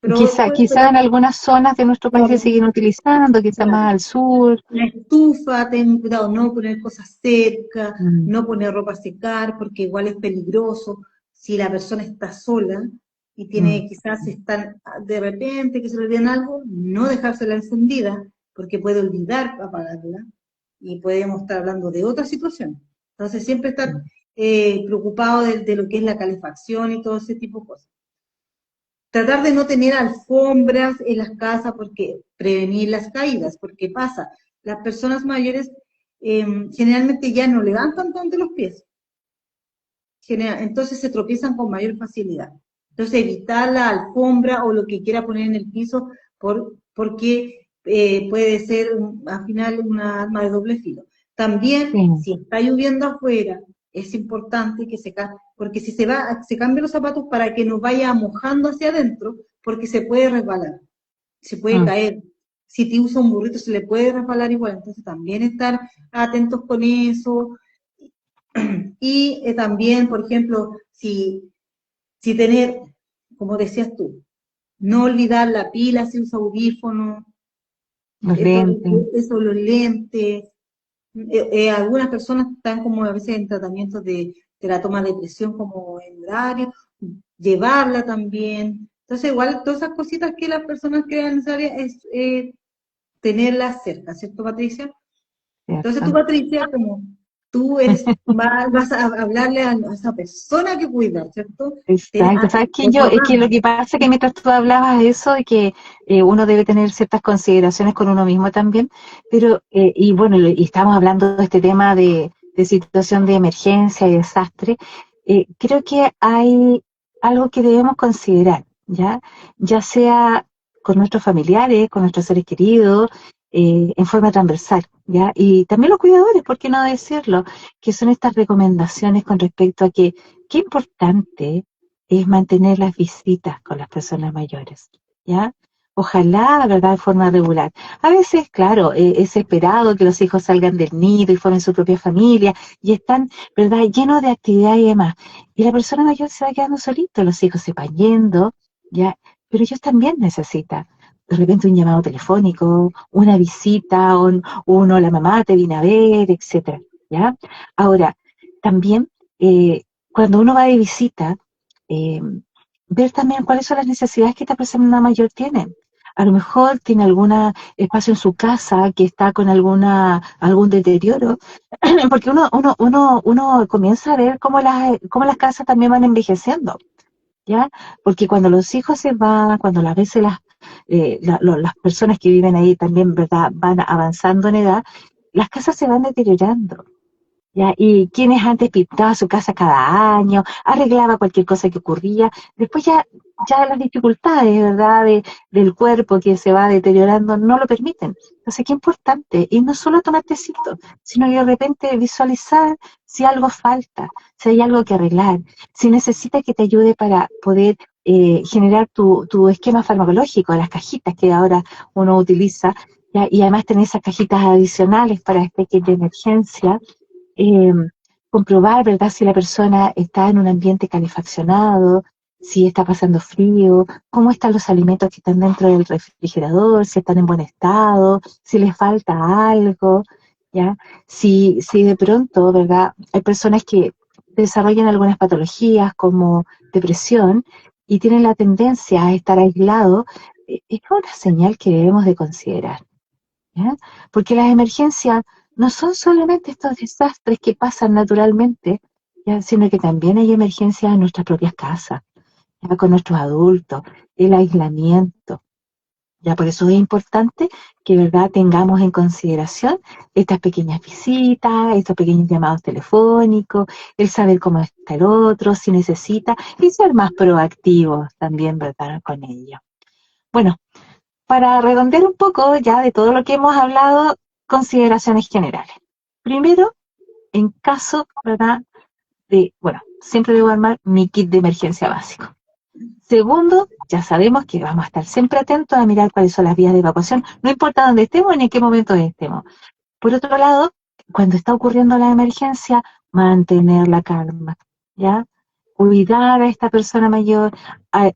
Pero, quizá en algunas zonas de nuestro país se claro, siguen utilizando, quizá claro. más al sur. Una estufa, ten cuidado, no poner cosas cerca, Mm, no poner ropa a secar, porque igual es peligroso si la persona está sola y mm, tiene quizás están de repente que se le olviden algo, no dejársela encendida, porque puede olvidar apagarla y podemos estar hablando de otra situación. Entonces siempre estar mm. preocupado de lo que es la calefacción y todo ese tipo de cosas. Tratar de no tener alfombras en las casas porque prevenir las caídas, porque pasa, las personas mayores generalmente ya no levantan tanto los pies, entonces se tropiezan con mayor facilidad. Entonces evitar la alfombra o lo que quiera poner en el piso porque puede ser al final una arma de doble filo. También, Sí, si está lloviendo afuera, es importante que porque si se cambien los zapatos para que no vaya mojando hacia adentro, porque se puede resbalar, se puede mm, caer. Si te usa un burrito, se le puede resbalar igual. Entonces, también estar atentos con eso. Y también, por ejemplo, si tener, como decías tú, no olvidar la pila si usa audífono, los lentes. eso, los lentes. Algunas personas están como a veces en tratamientos de la toma de presión como en horario, llevarla también. Entonces, igual todas esas cositas que las personas crean necesarias es tenerlas cerca, ¿cierto, Patricia? Entonces tú, ¿Cierto? Patricia, como tú vas a hablarle a esa persona que cuida, ¿cierto? Exacto, sabes que Los yo, es que papás, lo que pasa es que mientras tú hablabas eso, de que uno debe tener ciertas consideraciones con uno mismo también, pero, y bueno, y estamos hablando de este tema de situación de emergencia y desastre, creo que hay algo que debemos considerar, ¿ya? Ya sea con nuestros familiares, con nuestros seres queridos, en forma transversal, ¿ya? Y también los cuidadores, ¿por qué no decirlo? Que son estas recomendaciones con respecto a que, qué importante es mantener las visitas con las personas mayores, ¿ya? Ojalá, ¿verdad?, de forma regular. A veces, claro, es esperado que los hijos salgan del nido y formen su propia familia y están, ¿verdad?, llenos de actividad y demás. Y la persona mayor se va quedando solito, los hijos se van yendo, ¿ya? Pero ellos también necesitan de repente un llamado telefónico, una visita, uno, la mamá te viene a ver, etcétera, ¿ya? Ahora, también, cuando uno va de visita, eh, ver también cuáles son las necesidades que esta persona mayor tiene. A lo mejor tiene algún espacio en su casa que está con algún deterioro, porque uno comienza a ver cómo las casas también van envejeciendo, ¿ya? Porque cuando los hijos se van, cuando a veces las personas que viven ahí también, ¿verdad?, van avanzando en edad, las casas se van deteriorando. ¿Ya? Y quienes antes pintaba su casa cada año, arreglaba cualquier cosa que ocurría, después ya las dificultades, ¿verdad?, del cuerpo que se va deteriorando no lo permiten. Entonces, qué importante, y no solo tomar tecito, sino que de repente visualizar si algo falta, si hay algo que arreglar, si necesitas que te ayude para poder generar tu esquema farmacológico, las cajitas que ahora uno utiliza, ¿ya? Y además tener esas cajitas adicionales para este kit de emergencia, eh, comprobar, ¿verdad?, si la persona está en un ambiente calefaccionado, si está pasando frío, cómo están los alimentos que están dentro del refrigerador, si están en buen estado, si les falta algo, ¿ya? Si de pronto, ¿verdad?, hay personas que desarrollan algunas patologías como depresión y tienen la tendencia a estar aislados, es una señal que debemos de considerar, ¿ya? Porque las emergencias no son solamente estos desastres que pasan naturalmente, ya, sino que también hay emergencias en nuestras propias casas, ya con nuestros adultos, el aislamiento. Ya por eso es importante que, ¿verdad?, tengamos en consideración estas pequeñas visitas, estos pequeños llamados telefónicos, el saber cómo está el otro, si necesita, y ser más proactivos también, ¿verdad?, con ello. Bueno, para redondear un poco ya de todo lo que hemos hablado, consideraciones generales. Primero, en caso, ¿verdad?, bueno, siempre debo armar mi kit de emergencia básico. Segundo, ya sabemos que vamos a estar siempre atentos a mirar cuáles son las vías de evacuación, no importa dónde estemos ni en qué momento estemos. Por otro lado, cuando está ocurriendo la emergencia, mantener la calma, ¿ya? Cuidar a esta persona mayor,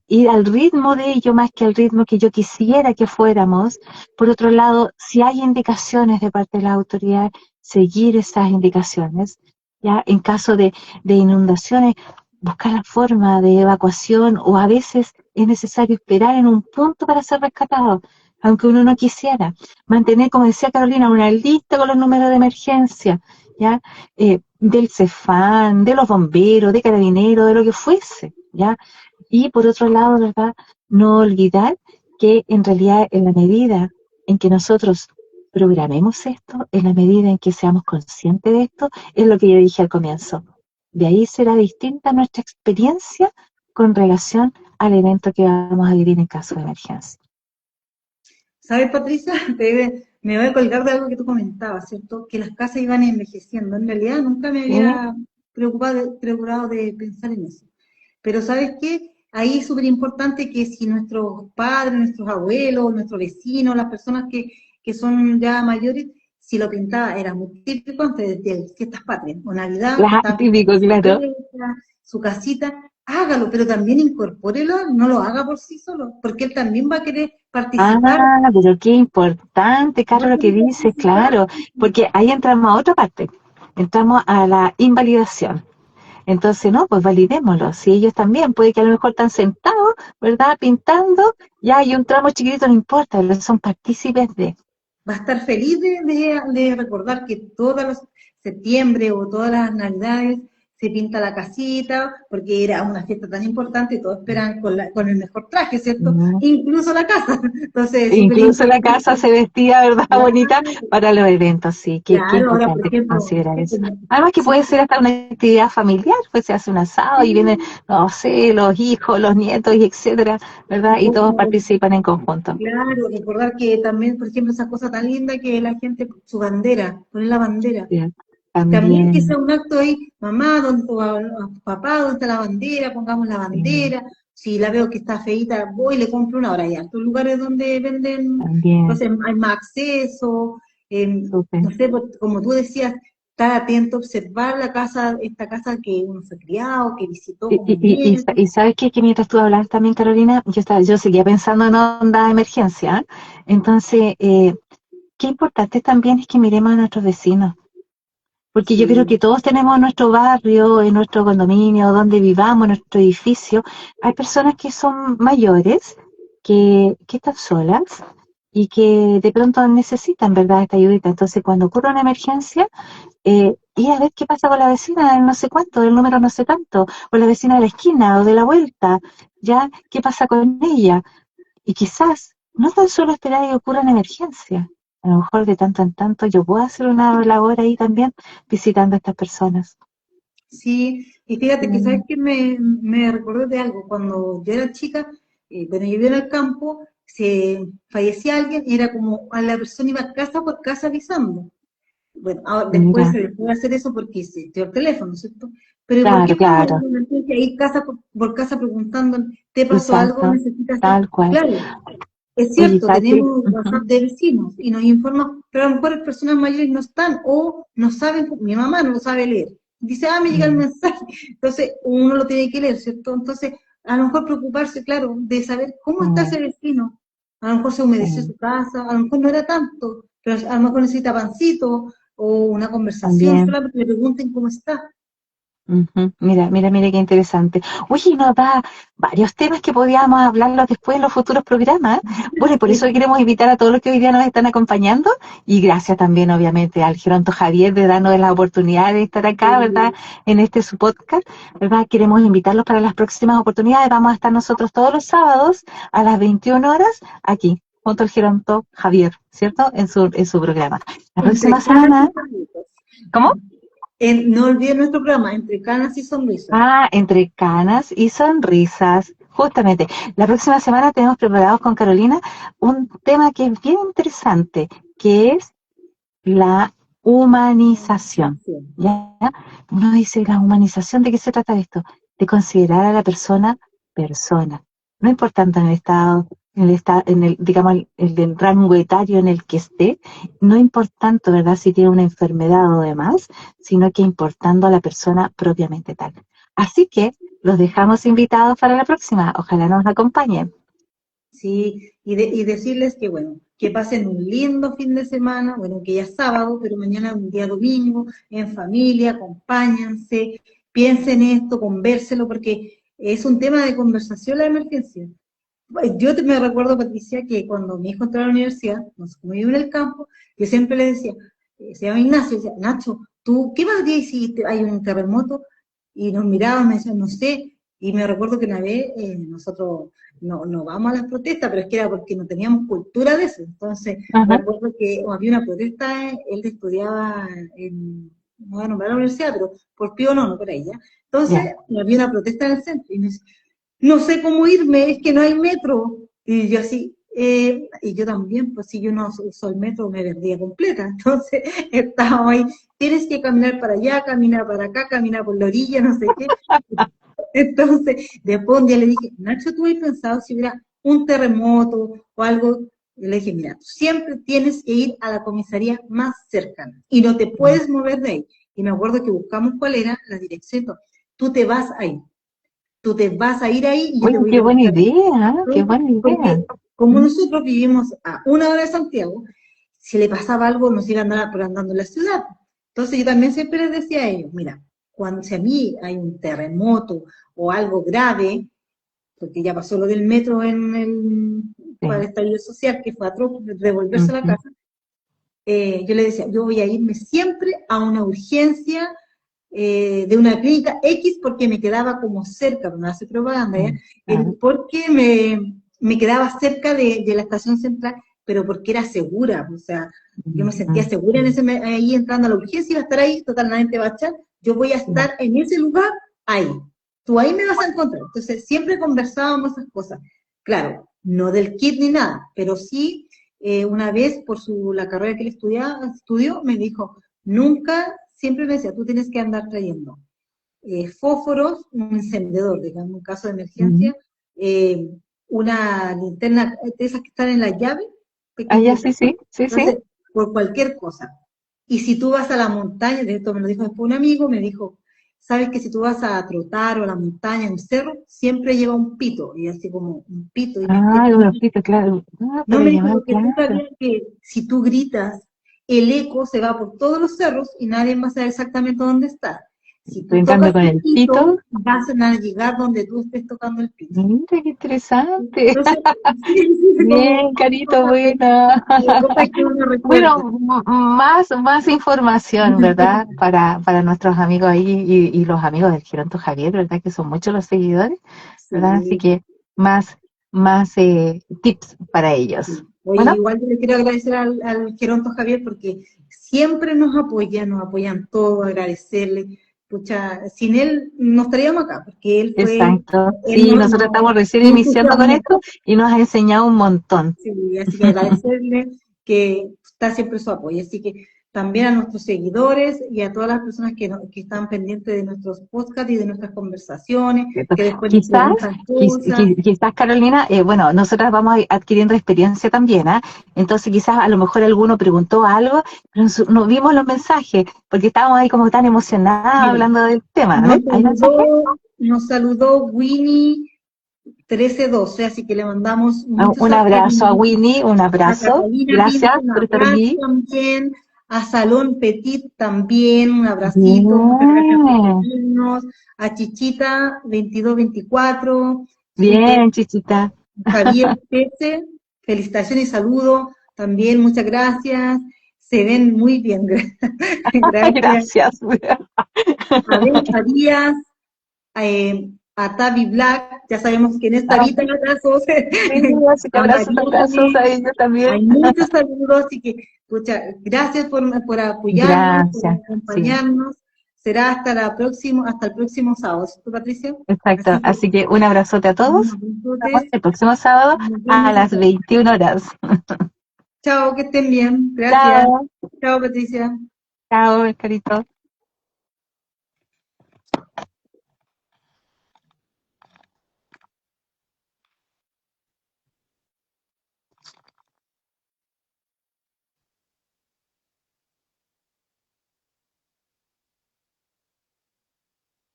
ir al ritmo de ello más que al ritmo que yo quisiera que fuéramos. Por otro lado, si hay indicaciones de parte de la autoridad, seguir esas indicaciones, ¿ya? En caso de inundaciones, buscar la forma de evacuación o a veces es necesario esperar en un punto para ser rescatado, aunque uno no quisiera. Mantener, como decía Carolina, una lista con los números de emergencia, ¿ya? Del CEFAM, de los bomberos, de carabineros, de lo que fuese, ¿ya? Y por otro lado, ¿verdad?, no olvidar que en realidad en la medida en que nosotros programemos esto, en la medida en que seamos conscientes de esto, es lo que yo dije al comienzo. De ahí será distinta nuestra experiencia con relación al evento que vamos a vivir en caso de emergencia. ¿Sabes, Patricia? Me voy a colgar de algo que tú comentabas, ¿cierto? Que las casas iban envejeciendo. En realidad nunca me ¿Sí? había preocupado de pensar en eso. Pero ¿sabes qué? Ahí es súper importante que si nuestros padres, nuestros abuelos, nuestros vecinos, las personas que son ya mayores, si lo pintaba, era muy típico antes de fiestas patrias o Navidad, que estaba pintando Típico, su claro. iglesia, su casita, hágalo, pero también incorpórelo, no lo haga por sí solo, porque él también va a querer Ah, participar, pero qué importante, va Carlos, a lo que querer dices, participar. claro, porque ahí entramos a otra parte, entramos a la invalidación. Entonces, no, pues validémoslo. Si ellos también, puede que a lo mejor están sentados, ¿verdad?, pintando, ya hay un tramo chiquitito, no importa, pero son partícipes de. Va a estar feliz de recordar que todos los septiembre o todas las navidades se pinta la casita, porque era una fiesta tan importante y todos esperan con el mejor traje, ¿cierto? Mm. Incluso la casa. Entonces es súper Incluso la casa importante. se vestía, ¿verdad?, Claro, bonita para los eventos, sí, qué claro, ahora por importante ejemplo, considerar sí, eso. Además que puede sí, ser hasta una actividad familiar, pues se hace un asado y vienen, sí, no sé, los hijos, los nietos, y etcétera, ¿verdad? Y todos o, participan en conjunto. claro, recordar que también, por ejemplo, esa cosa tan linda que la gente, su bandera, poner la bandera. Sí, También que sea también, un acto ahí, mamá, ¿dónde está papá? ¿Dónde está la bandera? Pongamos la sí, bandera. Si la veo que está feita, voy y le compro una hora. Ya, estos lugares donde venden, también, entonces hay más acceso, súper. no sé, como tú decías, estar atento, observar la casa, esta casa que uno fue criado, que visitó Y, como y, y, y nieto. y sabes qué, que mientras tú hablabas también, Carolina, yo seguía pensando en onda de emergencia, ¿eh? Entonces, qué importante también es que miremos a nuestros vecinos, porque yo creo Sí, que todos tenemos en nuestro barrio, en nuestro condominio, donde vivamos, en nuestro edificio, hay personas que son mayores, que están solas y que de pronto necesitan, ¿verdad?, esta ayudita. Entonces, cuando ocurre una emergencia, y a ver qué pasa con la vecina del no sé cuánto, del número no sé tanto, o la vecina de la esquina o de la vuelta, ¿ya? ¿Qué pasa con ella? Y quizás no tan solo esperar a que ocurra una emergencia, a lo mejor de tanto en tanto yo puedo hacer una labor ahí también visitando a estas personas. sí, y fíjate que sabes Mm, que me recordé de algo, cuando yo era chica, bueno, yo vivía en el campo, se fallecía alguien y era como a la persona iba casa por casa avisando. Bueno, ahora, después mira, se le puede hacer eso porque se dio el teléfono, ¿cierto? Pero ¿y por claro, qué no claro, una emergencia ir casa por casa preguntando, ¿te pasó algo? exacto, ¿Necesitas algo? tal cual. Claro, es Oye, cierto, Katy, tenemos WhatsApp de vecinos y nos informan, pero a lo mejor las personas mayores no están o no saben, mi mamá no lo sabe leer. Dice, me llega el mm, mensaje. Entonces, uno lo tiene que leer, ¿cierto? Entonces, a lo mejor preocuparse, claro, de saber cómo está mm, ese vecino. A lo mejor se humedeció mm, su casa, a lo mejor no era tanto, pero a lo mejor necesita pancito o una conversación, también. solamente le pregunten cómo está. Ujú. Mira qué interesante. Oye, y nos da varios temas que podíamos hablarlos después en los futuros programas. Bueno, y por eso Sí, queremos invitar a todos los que hoy día nos están acompañando. Y gracias también, obviamente, al Geronto Javier de darnos la oportunidad de estar acá, ¿verdad? sí. En este su podcast, ¿verdad? Queremos invitarlos para las próximas oportunidades. Vamos a estar nosotros todos los sábados a las 21 horas aquí, junto al Geronto Javier, ¿cierto? En su programa. La próxima Entre canas y semana, sonrisas. ¿cómo? No olviden nuestro programa, Entre canas y sonrisas. Ah, entre canas y sonrisas. Justamente, la próxima semana tenemos preparados con Carolina un tema que es bien interesante, que es la humanización. Sí. ¿Ya? Uno dice, la humanización, ¿de qué se trata esto? De considerar a la persona persona. No importando en el, digamos, el rango etario en el que esté, no importando, ¿verdad?, si tiene una enfermedad o demás, sino que importando a la persona propiamente tal. Así que los dejamos invitados para la próxima. Ojalá nos acompañen. Sí, y decirles que, bueno, que pasen un lindo fin de semana, bueno, que ya es sábado, pero mañana es un día domingo, en familia, acompáñense, piensen esto, convérselo, porque es un tema de conversación la emergencia. Me recuerdo, Patricia, que cuando mi hijo entró a la universidad, no sé, como vivo en el campo, yo siempre le decía, se llama Ignacio, decía, Nacho, ¿tú qué más días si hay un terremoto? Y nos miraban, me decían, no sé, y me recuerdo que una vez nosotros no vamos a las protestas, pero es que era porque no teníamos cultura de eso. Entonces, Ajá, recuerdo que había una protesta, él estudiaba no voy a nombrar la universidad, pero por Pío no por ella. ya. Entonces, había una protesta en el centro, y me dice, no sé cómo irme, es que no hay metro. Y yo así, y yo también, pues si yo no uso el metro, me vendría completa. Entonces, estábamos ahí, tienes que caminar para allá, caminar para acá, caminar por la orilla, no sé qué. Entonces, después un día le dije, Nacho, ¿tú has pensado si hubiera un terremoto o algo? Y le dije, mira, tú siempre tienes que ir a la comisaría más cercana y no te puedes mover de ahí. Y me acuerdo que buscamos cuál era la dirección. Tú te vas ahí, tú te vas a ir ahí y yo Oye, te voy a qué ir a buena buscar ahí. idea, ¿eh? Qué Entonces, buena idea. porque como ¿Mm? nosotros vivimos a 1 hora de Santiago, si le pasaba algo nos iba a andar andando en la ciudad. Entonces yo también siempre les decía a ellos, mira, cuando si a mí hay un terremoto o algo grave, porque ya pasó lo del metro para el Sí. estallido social, que fue atroz devolverse a la Ujú. casa, yo le decía, yo voy a irme siempre a una urgencia de una clínica X porque me quedaba como cerca, no hace propaganda, ¿ya? Claro. Porque me quedaba cerca de la estación central, pero porque era segura, o sea, yo me sentía Ujú. segura ahí entrando a la urgencia, iba a estar ahí, total, nadie te va a echar, yo voy a Sí. estar en ese lugar, ahí, tú ahí me vas a encontrar. Entonces, siempre conversábamos esas cosas. Claro, no del kit ni nada, pero sí, una vez por la carrera que él estudió, me dijo, nunca, siempre me decía, tú tienes que andar trayendo fósforos, un encendedor, digamos, en caso de Ujú. emergencia, eh, una linterna de esas que están en la llave, Ah, ya, pequeñita. sí, sí, sí, sí. Entonces, por cualquier cosa. Y si tú vas a la montaña, de esto me lo dijo después un amigo, me dijo, sabes que si tú vas a trotar o a la montaña, en un cerro, siempre lleva un pito, y así como un pito, y Ah, un ojito, claro. Ah, no para me dijo, llamar, porque tú claro. sabías que si tú gritas, el eco se va por todos los cerros y nadie va a saber exactamente dónde está. Si tú En cambio, tocas con el el pito, pito, vas a llegar donde tú estés tocando el pito. mira qué interesante. Entonces, sí, sí, como Bien, Carito, buena. cosas que uno Bueno, recuerda. más información, ¿verdad? Para nuestros amigos ahí y los amigos del Geronto Javier, ¿verdad? Que son muchos los seguidores, ¿verdad? Así Sí, que más tips para ellos. sí. Oye, Bueno, igual yo le quiero agradecer al Geronto Javier porque siempre nos apoyan todos, agradecerle. Pucha, sin él no estaríamos acá, porque exacto. él Sí, nosotros estamos recién nos iniciando con entusiasmó. esto y nos ha enseñado un montón. Sí, así que agradecerle que está siempre su apoyo. Así que también a nuestros seguidores y a todas las personas que están pendientes de nuestros podcasts y de nuestras conversaciones, ¿Cierto? que después nos Quizás, preguntan cosas. quizás Carolina, bueno, nosotras vamos adquiriendo experiencia también, ¿ah? Entonces quizás a lo mejor alguno preguntó algo, pero no vimos los mensajes, porque estábamos ahí como tan emocionados Mira, hablando del tema. A nos ver, ¿hay mensajes? saludó, nos saludó Winnie 1312, así que le mandamos muchos Un abrazo a cariños. Winnie, un A abrazo. Catalina Gracias Pinto, un por estar abrazo aquí. también. a Salón Petit también, un abracito, muchas gracias por Bien, seguirnos, a Chichita 2224, bien, Chichita. Javier Pese, felicitaciones y saludos, también muchas gracias, se ven muy bien, gracias. Gracias. A Benja Díaz, a Tavi Black, ya sabemos que en esta vida abrazos, Sí, así que a abrazos a Marione, ellos también. hay muchos saludos, así que pucha, gracias por apoyarnos, por Gracias, sí, acompañarnos. Será hasta el próximo sábado, ¿cierto, Patricia? exacto. Así que Así que un abrazote a todos. un Nos vemos abrazote, el próximo sábado nos a vemos las hasta. 21 horas. Chao, que estén bien, gracias. Chao, Chao, Patricia. chao, Carito.